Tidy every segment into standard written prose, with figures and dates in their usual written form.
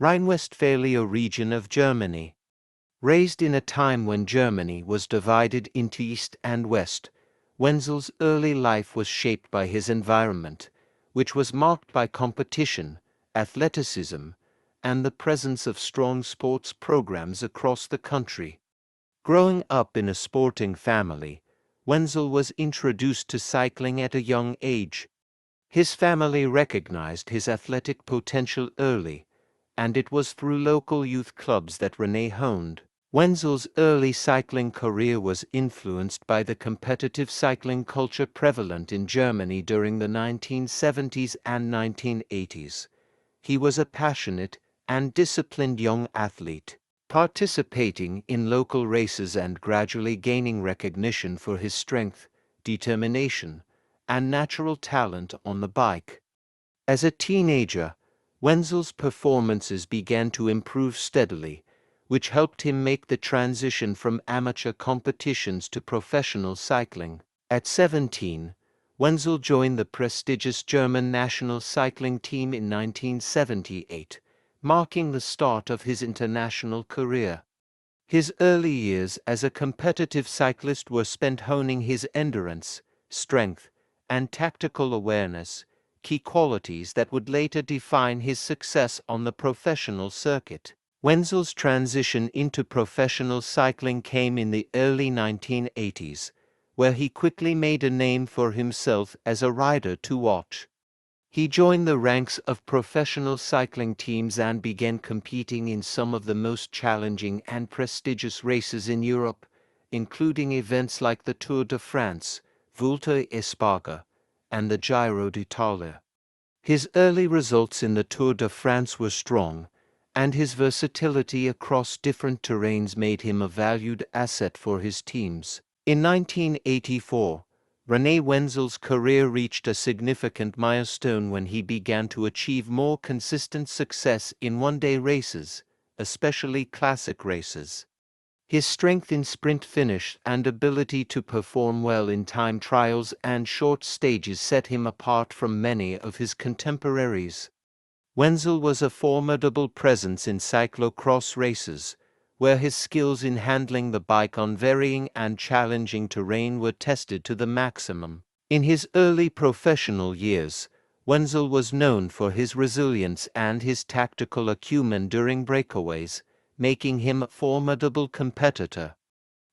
Rhine-Westphalia region of Germany. Raised in a time when Germany was divided into East and West, Wenzel's early life was shaped by his environment, which was marked by competition, athleticism, and the presence of strong sports programs across the country. Growing up in a sporting family, Wenzel was introduced to cycling at a young age. His family recognized his athletic potential early, and it was through local youth clubs that René honed. Wenzel's early cycling career was influenced by the competitive cycling culture prevalent in Germany during the 1970s and 1980s. He was a passionate and disciplined young athlete, participating in local races and gradually gaining recognition for his strength, determination, and natural talent on the bike. As a teenager, Wenzel's performances began to improve steadily, which helped him make the transition from amateur competitions to professional cycling. At 17, Wenzel joined the prestigious German national cycling team in 1978, marking the start of his international career. His early years as a competitive cyclist were spent honing his endurance, strength, and tactical awareness, key qualities that would later define his success on the professional circuit. Wenzel's transition into professional cycling came in the early 1980s, where he quickly made a name for himself as a rider to watch. He joined the ranks of professional cycling teams and began competing in some of the most challenging and prestigious races in Europe, including events like the Tour de France, Vuelta a España, and the Giro d'Italia. His early results in the Tour de France were strong, and his versatility across different terrains made him a valued asset for his teams. In 1984, René Wenzel's career reached a significant milestone when he began to achieve more consistent success in one-day races, especially classic races. His strength in sprint finish and ability to perform well in time trials and short stages set him apart from many of his contemporaries. Wenzel was a formidable presence in cyclocross races, where his skills in handling the bike on varying and challenging terrain were tested to the maximum. In his early professional years, Wenzel was known for his resilience and his tactical acumen during breakaways, making him a formidable competitor.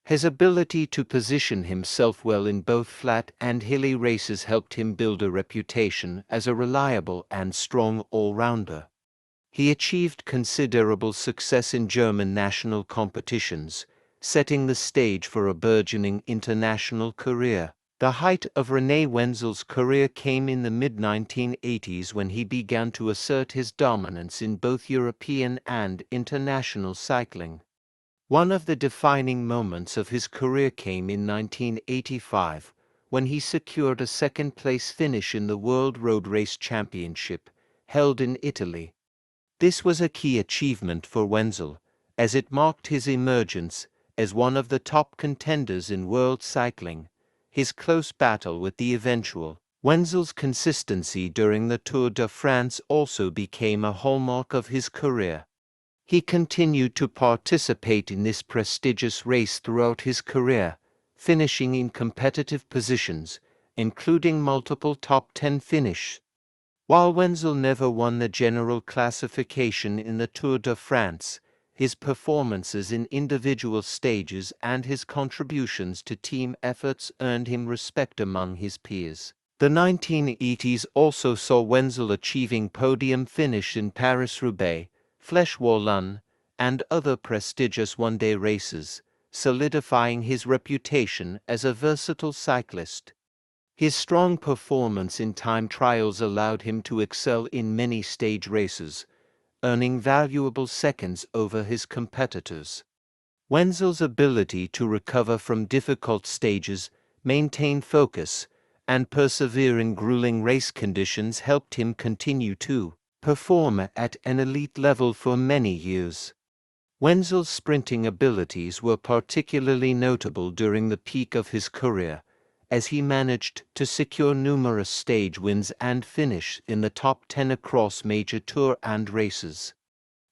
His ability to position himself well in both flat and hilly races helped him build a reputation as a reliable and strong all-rounder. He achieved considerable success in German national competitions, setting the stage for a burgeoning international career. The height of René Wenzel's career came in the mid-1980s when he began to assert his dominance in both European and international cycling. One of the defining moments of his career came in 1985, when he secured a second-place finish in the World Road Race Championship, held in Italy. This was a key achievement for Wenzel, as it marked his emergence as one of the top contenders in world cycling. His close battle with the eventual Wenzel's consistency during the Tour de France also became a hallmark of his career. He continued to participate in this prestigious race throughout his career, finishing in competitive positions, including multiple top 10 finishes. While Wenzel never won the general classification in the Tour de France, his performances in individual stages and his contributions to team efforts earned him respect among his peers. The 1980s also saw Wenzel achieving podium finish in Paris-Roubaix, Flèche-Wallonne, and other prestigious one-day races, solidifying his reputation as a versatile cyclist. His strong performance in time trials allowed him to excel in many stage races, earning valuable seconds over his competitors. Wenzel's ability to recover from difficult stages, maintain focus, and persevere in grueling race conditions helped him continue to perform at an elite level for many years. Wenzel's sprinting abilities were particularly notable during the peak of his career, as he managed to secure numerous stage wins and finish in the top 10 across major tour and races.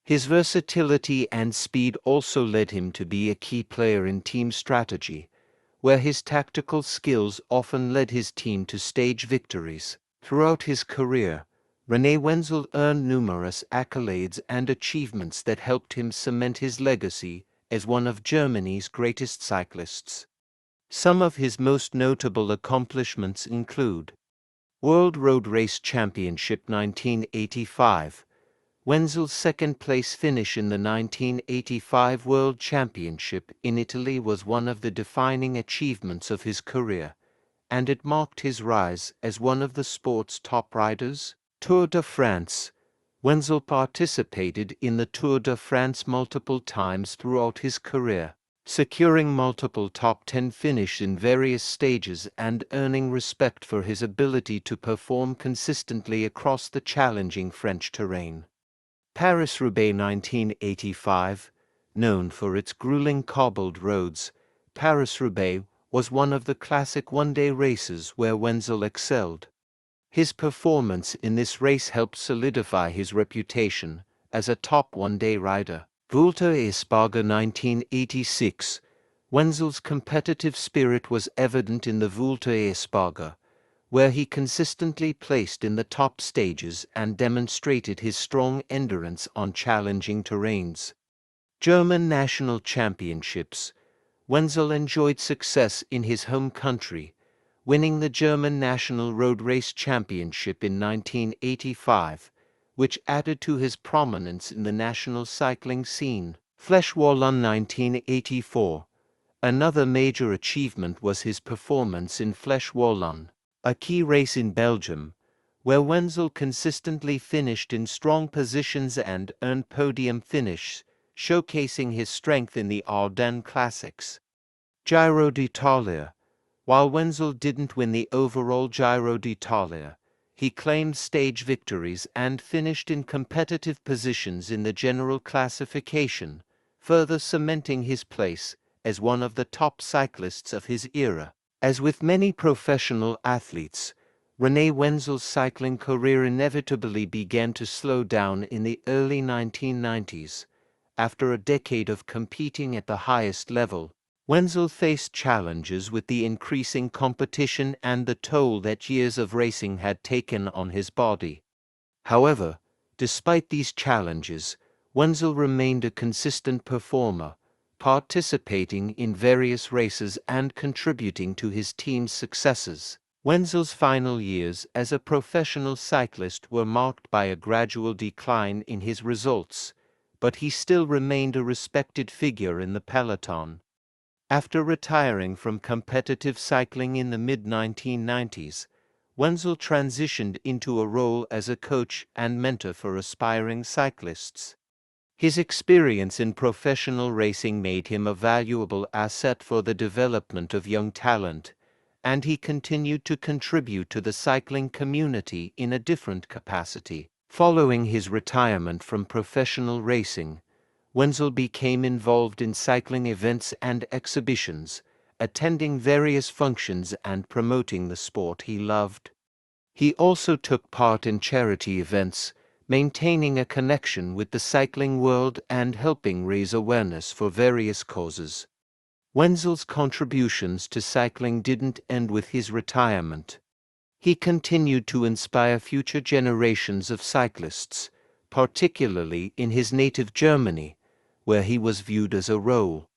His versatility and speed also led him to be a key player in team strategy, where his tactical skills often led his team to stage victories. Throughout his career, René Wenzel earned numerous accolades and achievements that helped him cement his legacy as one of Germany's greatest cyclists. Some of his most notable accomplishments include World Road Race Championship 1985. Wenzel's second-place finish in the 1985 World Championship in Italy was one of the defining achievements of his career, and it marked his rise as one of the sport's top riders. Tour de France. Wenzel participated in the Tour de France multiple times throughout his career, securing multiple top 10 finishes in various stages and earning respect for his ability to perform consistently across the challenging French terrain. Paris-Roubaix 1985. Known for its grueling cobbled roads, Paris-Roubaix was one of the classic one-day races where Wenzel excelled. His performance in this race helped solidify his reputation as a top one-day rider. Vuelta a España 1986. Wenzel's competitive spirit was evident in the Vuelta a España, where he consistently placed in the top stages and demonstrated his strong endurance on challenging terrains. German national championships. Wenzel enjoyed success in his home country, winning the German National Road Race Championship in 1985, which added to his prominence in the national cycling scene. Flèche Wallonne 1984. Another major achievement was his performance in Flèche Wallonne, a key race in Belgium, where Wenzel consistently finished in strong positions and earned podium finishes, showcasing his strength in the Ardennes Classics. Giro d'Italia. While Wenzel didn't win the overall Giro d'Italia, he claimed stage victories and finished in competitive positions in the general classification, further cementing his place as one of the top cyclists of his era. As with many professional athletes, René Wenzel's cycling career inevitably began to slow down in the early 1990s. After a decade of competing at the highest level, Wenzel faced challenges with the increasing competition and the toll that years of racing had taken on his body. However, despite these challenges, Wenzel remained a consistent performer, participating in various races and contributing to his team's successes. Wenzel's final years as a professional cyclist were marked by a gradual decline in his results, but he still remained a respected figure in the peloton. After retiring from competitive cycling in the mid-1990s, Wenzel transitioned into a role as a coach and mentor for aspiring cyclists. His experience in professional racing made him a valuable asset for the development of young talent, and he continued to contribute to the cycling community in a different capacity. Following his retirement from professional racing, Wenzel became involved in cycling events and exhibitions, attending various functions and promoting the sport he loved. He also took part in charity events, maintaining a connection with the cycling world and helping raise awareness for various causes. Wenzel's contributions to cycling didn't end with his retirement. He continued to inspire future generations of cyclists, particularly in his native Germany, where he was viewed as a role